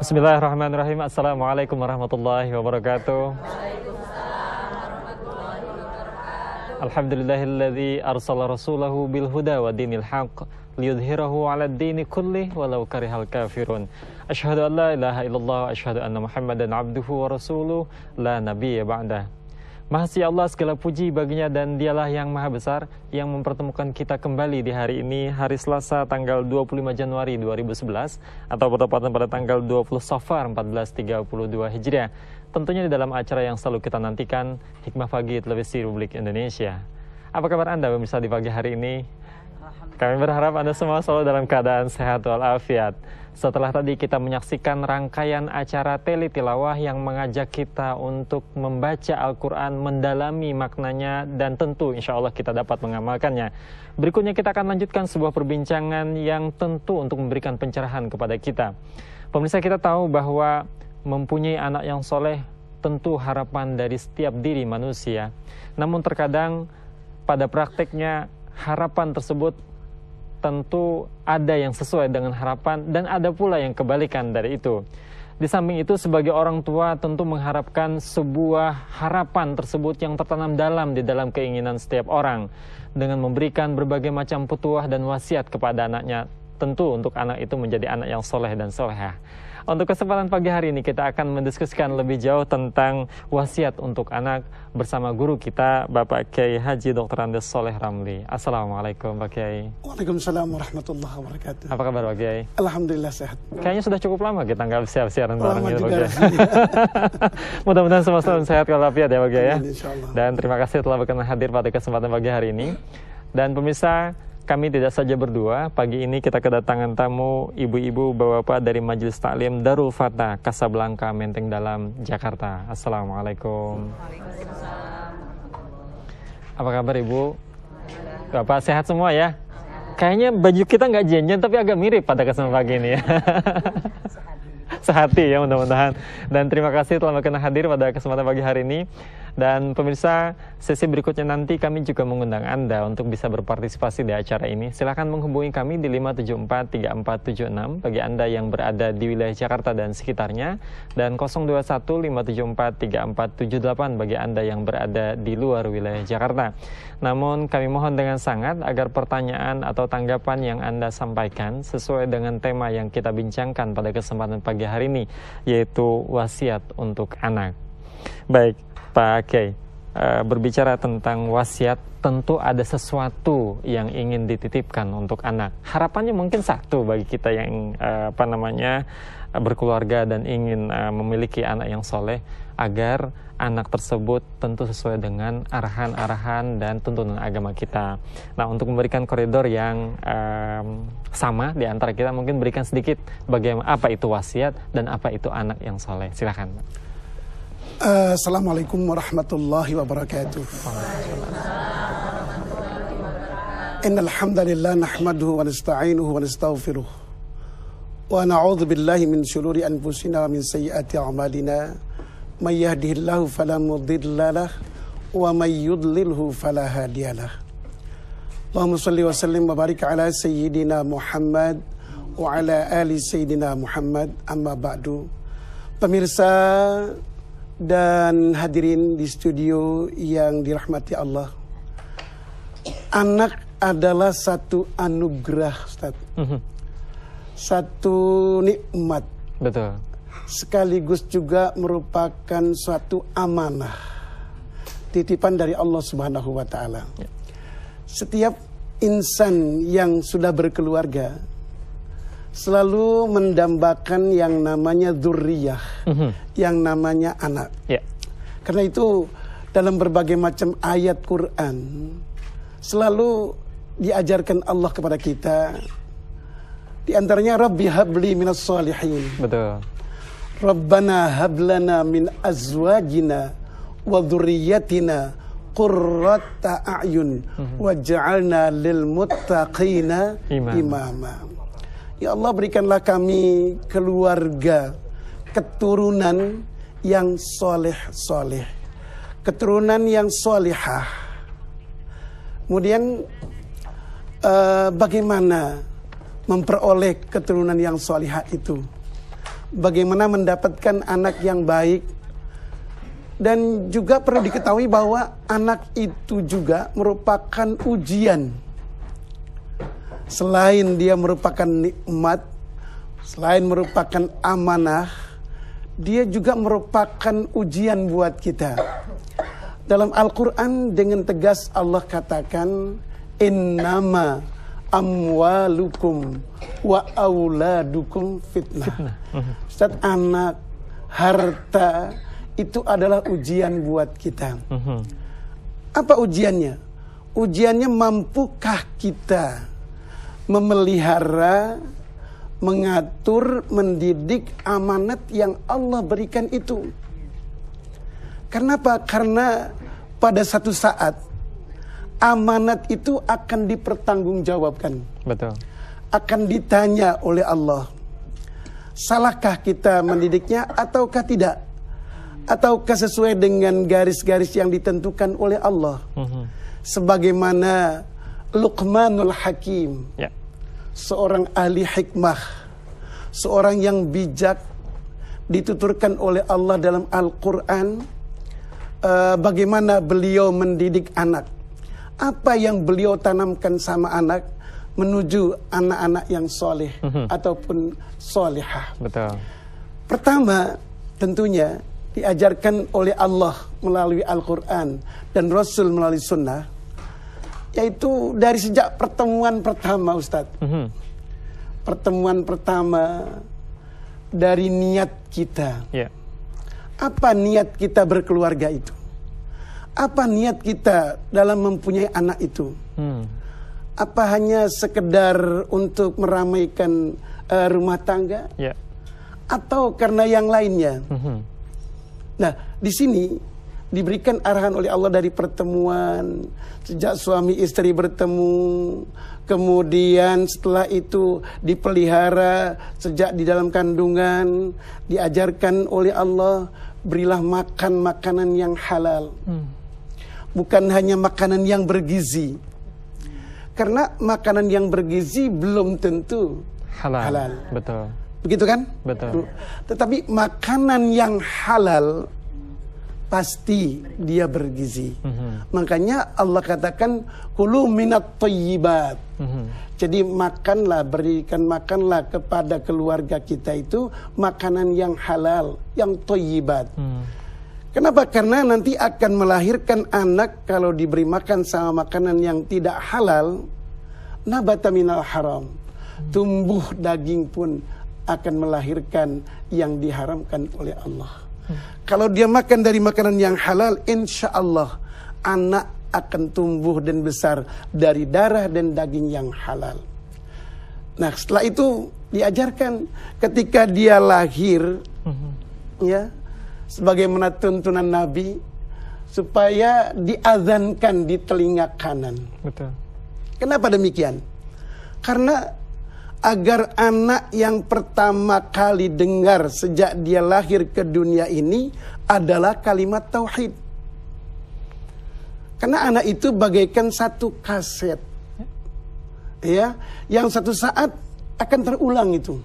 Bismillahirrahmanirrahim. Assalamualaikum warahmatullahi wabarakatuh. Alhamdulillahilladzi arsala rasulahu bil huda wa dinil haqq liyudhhirahu 'alad dini kullih walau karihal kafirun. Asyhadu an la ilaha illallah wa asyhadu anna Muhammadan 'abduhu wa rasuluh la nabiyya ba'dah. Mahasya Allah, segala puji baginya dan dialah yang maha besar yang mempertemukan kita kembali di hari ini, hari Selasa tanggal 25 Januari 2011 atau bertepatan pada tanggal 20 Safar 1432 Hijriah. Tentunya di dalam acara yang selalu kita nantikan, Hikmah Pagi Televisi Republik Indonesia. Apa kabar Anda pemirsa di pagi hari ini? Kami berharap Anda semua selalu dalam keadaan sehat walafiat. Setelah tadi kita menyaksikan rangkaian acara teletilawah yang mengajak kita untuk membaca Al-Quran, mendalami maknanya, dan tentu insya Allah kita dapat mengamalkannya. Berikutnya kita akan lanjutkan sebuah perbincangan yang tentu untuk memberikan pencerahan kepada kita. Pemirsa, kita tahu bahwa mempunyai anak yang soleh tentu harapan dari setiap diri manusia. Namun terkadang pada prakteknya harapan tersebut tentu ada yang sesuai dengan harapan dan ada pula yang kebalikan dari itu. Di samping itu, sebagai orang tua tentu mengharapkan sebuah harapan tersebut yang tertanam dalam di dalam keinginan setiap orang dengan memberikan berbagai macam petuah dan wasiat kepada anaknya, tentu untuk anak itu menjadi anak yang soleh dan solehah. Untuk kesempatan pagi hari ini kita akan mendiskusikan lebih jauh tentang wasiat untuk anak bersama guru kita, Bapak Kiai Haji Dr. Andes Soleh Ramli. Assalamualaikum Pak Kiai. Waalaikumsalam warahmatullahi wabarakatuh. Apa kabar Pak Kiai? Alhamdulillah sehat. Kayaknya sudah cukup lama kita nggak siaran bareng gitu Pak Kiai. Mudah-mudahan semua selalu sehat walafiat ya Pak Kiai ya. Dan terima kasih telah berkenan hadir pada kesempatan pagi hari ini. Dan pemirsa, kami tidak saja berdua, pagi ini kita kedatangan tamu ibu-ibu bapak-bapak dari Majelis Taklim Darul Fatah, Kasablanka, Menteng Dalam, Jakarta. Assalamualaikum. Waalaikumsalam. Apa kabar Ibu? Bapak sehat semua ya? Kayaknya baju kita nggak jenjen tapi agak mirip pada kesempatan pagi ini ya. Sehati ya mudah-mudahan. Dan terima kasih telah berkenan hadir pada kesempatan pagi hari ini. Dan pemirsa, sesi berikutnya nanti kami juga mengundang Anda untuk bisa berpartisipasi di acara ini. Silakan menghubungi kami di 5743476 bagi Anda yang berada di wilayah Jakarta dan sekitarnya, dan 0215743478 bagi Anda yang berada di luar wilayah Jakarta. Namun kami mohon dengan sangat agar pertanyaan atau tanggapan yang Anda sampaikan sesuai dengan tema yang kita bincangkan pada kesempatan pagi hari ini, yaitu wasiat untuk anak. Baik Pak Kiai, berbicara tentang wasiat, tentu ada sesuatu yang ingin dititipkan untuk anak. Harapannya mungkin satu bagi kita yang berkeluarga dan ingin memiliki anak yang soleh, agar anak tersebut tentu sesuai dengan arahan-arahan dan tuntunan agama kita. Nah, untuk memberikan koridor yang sama di antara kita, mungkin berikan sedikit bagaimana apa itu wasiat dan apa itu anak yang soleh. Silakan. Assalamualaikum warahmatullahi wabarakatuh. Innal hamdalillah nahmaduhu wa nasta'inuhu wa nastaghfiruh. Wa na'udzu billahi min shururi anfusina wa min sayyiati a'malina. May yahdihillahu fala mudilla lahu wa may yudlilhu fala hadiyalah. Allahumma shalli wa sallim wa barik ala sayyidina Muhammad wa ala ali sayyidina Muhammad, amma ba'du. Pemirsa dan hadirin di studio yang dirahmati Allah, anak adalah satu anugerah, Ustaz. Satu nikmat. Betul. Sekaligus juga merupakan suatu amanah, titipan dari Allah Subhanahu wa taala. Ya. Setiap insan yang sudah berkeluarga selalu mendambakan yang namanya dzurriyyah, yang namanya anak. Yeah. Karena itu dalam berbagai macam ayat Quran selalu diajarkan Allah kepada kita. Di antaranya Rabbi habli minas shalihin. Betul. Rabbana hablana min azwajina wa dzurriyyatina qurrata a'yun waj'alna lil muttaqina imama. Ya Allah, berikanlah kami keluarga, keturunan yang soleh-soleh, keturunan yang solehah. Kemudian bagaimana memperoleh keturunan yang solehah itu? bagaimana mendapatkan anak yang baik. Dan juga perlu diketahui bahwa anak itu juga merupakan ujian. Selain dia merupakan nikmat, selain merupakan amanah, dia juga merupakan ujian buat kita. Dalam Al-Quran dengan tegas Allah katakan, innama amwalukum wa auladukum fitnah. Ustaz, anak, harta itu adalah ujian buat kita. Apa ujiannya? Ujiannya, mampukah kita memelihara, mengatur, mendidik amanat yang Allah berikan itu? Kenapa? Karena pada satu saat amanat itu akan dipertanggungjawabkan. Betul. Akan ditanya oleh Allah. Salahkah kita mendidiknya ataukah tidak? Ataukah sesuai dengan garis-garis yang ditentukan oleh Allah? Sebagaimana Luqmanul Hakim, seorang ahli hikmah, seorang yang bijak, dituturkan oleh Allah dalam Al-Quran, bagaimana beliau mendidik anak. Apa yang beliau tanamkan sama anak menuju anak-anak yang soleh ataupun solehah. Betul. Pertama, tentunya diajarkan oleh Allah melalui Al-Quran dan Rasul melalui Sunnah, yaitu dari sejak pertemuan pertama, Ustadz. Pertemuan pertama dari niat kita. Apa niat kita berkeluarga itu? Apa niat kita dalam mempunyai anak itu? Apa hanya sekedar untuk meramaikan rumah tangga? Atau karena yang lainnya? Nah, di sini diberikan arahan oleh Allah dari pertemuan, sejak suami istri bertemu, kemudian setelah itu dipelihara sejak di dalam kandungan, diajarkan oleh Allah, berilah makan makanan yang halal. Bukan hanya makanan yang bergizi. Karena makanan yang bergizi belum tentu halal. Betul. Begitu kan? Betul. Tetapi makanan yang halal pasti dia bergizi. Makanya Allah katakan kulu minat thayyibat. Jadi makanlah, berikan makanlah kepada keluarga kita itu makanan yang halal, yang thayyibat. Kenapa? Karena nanti akan melahirkan anak kalau diberi makan sama makanan yang tidak halal, nabata minal haram. Tumbuh daging pun akan melahirkan yang diharamkan oleh Allah. Kalau dia makan dari makanan yang halal, insya Allah anak akan tumbuh dan besar dari darah dan daging yang halal. Nah, setelah itu diajarkan ketika dia lahir, ya, sebagaimana tuntunan Nabi, supaya diazankan di telinga kanan. Betul. Kenapa demikian? Karena agar anak yang pertama kali dengar sejak dia lahir ke dunia ini adalah kalimat tauhid. Karena anak itu bagaikan satu kaset, ya, yang satu saat akan terulang itu.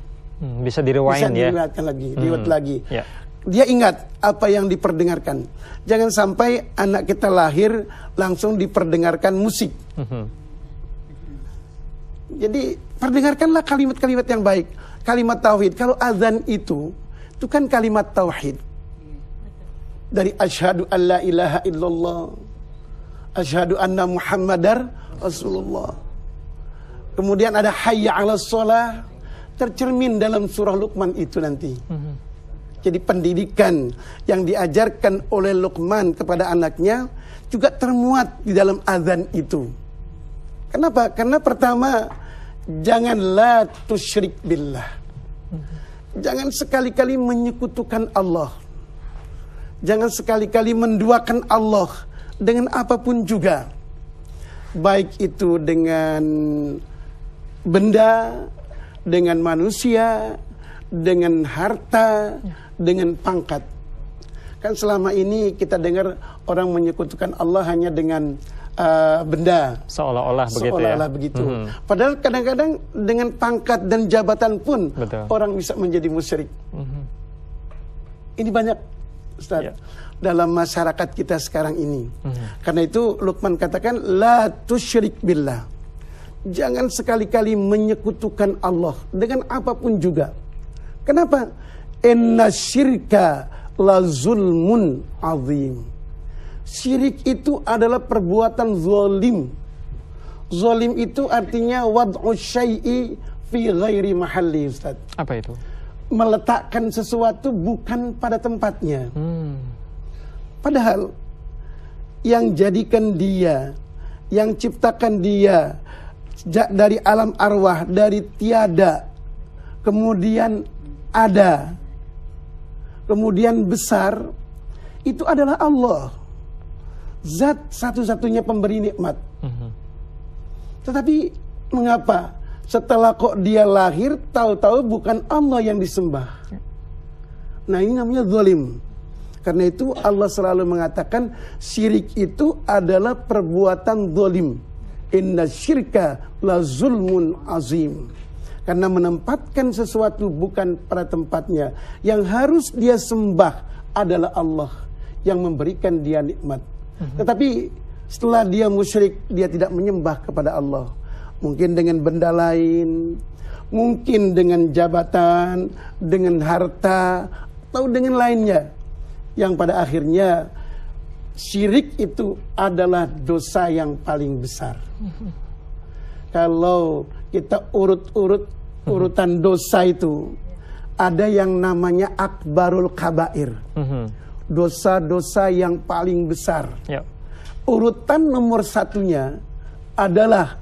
Bisa direwind, bisa diriwayatkan lagi, diriwayat lagi. Ya. Dia ingat apa yang diperdengarkan. Jangan sampai anak kita lahir langsung diperdengarkan musik. Jadi perdengarkanlah kalimat-kalimat yang baik, kalimat tauhid. Kalau azan itu kan kalimat tauhid. Dari asyhadu an la ilaha illallah, asyhadu anna muhammadar rasulullah. Kemudian ada hayya 'alas shalah, tercermin dalam surah Luqman itu nanti. Jadi pendidikan yang diajarkan oleh Luqman kepada anaknya juga termuat di dalam azan itu. Kenapa? Karena pertama, janganlah tusyrik billah. Jangan sekali-kali menyekutukan Allah. Jangan sekali-kali menduakan Allah dengan apapun juga. Baik itu dengan benda, dengan manusia, dengan harta, dengan pangkat. Kan selama ini kita dengar orang menyekutukan Allah hanya dengan benda, seolah-olah begitu, seolah-olah begitu. Padahal kadang-kadang dengan pangkat dan jabatan pun orang bisa menjadi musyrik. Ini banyak, Ustaz, dalam masyarakat kita sekarang ini. Karena itu Luqman katakan, la tusyrik billah. Jangan sekali-kali menyekutukan Allah dengan apapun juga. Kenapa? Inna syirka la zulmun azim. Syirik itu adalah perbuatan zalim. Zalim itu artinya wad'u syai'i fi ghairi mahalli, Ustaz. Apa itu? Meletakkan sesuatu bukan pada tempatnya. Padahal yang jadikan dia, yang ciptakan dia dari alam arwah, dari tiada, kemudian ada, kemudian besar, itu adalah Allah. Zat satu-satunya pemberi nikmat. Tetapi mengapa setelah kok dia lahir, tahu-tahu bukan Allah yang disembah? Nah, ini namanya zalim. Karena itu Allah selalu mengatakan syirik itu adalah perbuatan zalim. Inna syirka la zulmun azim. Karena menempatkan sesuatu bukan pada tempatnya. Yang harus dia sembah adalah Allah yang memberikan dia nikmat. Tetapi setelah dia musyrik, dia tidak menyembah kepada Allah. Mungkin dengan benda lain, mungkin dengan jabatan, dengan harta, atau dengan lainnya. Yang pada akhirnya syirik itu adalah dosa yang paling besar. Kalau kita urutan dosa itu, ada yang namanya akbarul kabair. Dosa-dosa yang paling besar. Urutan nomor satunya adalah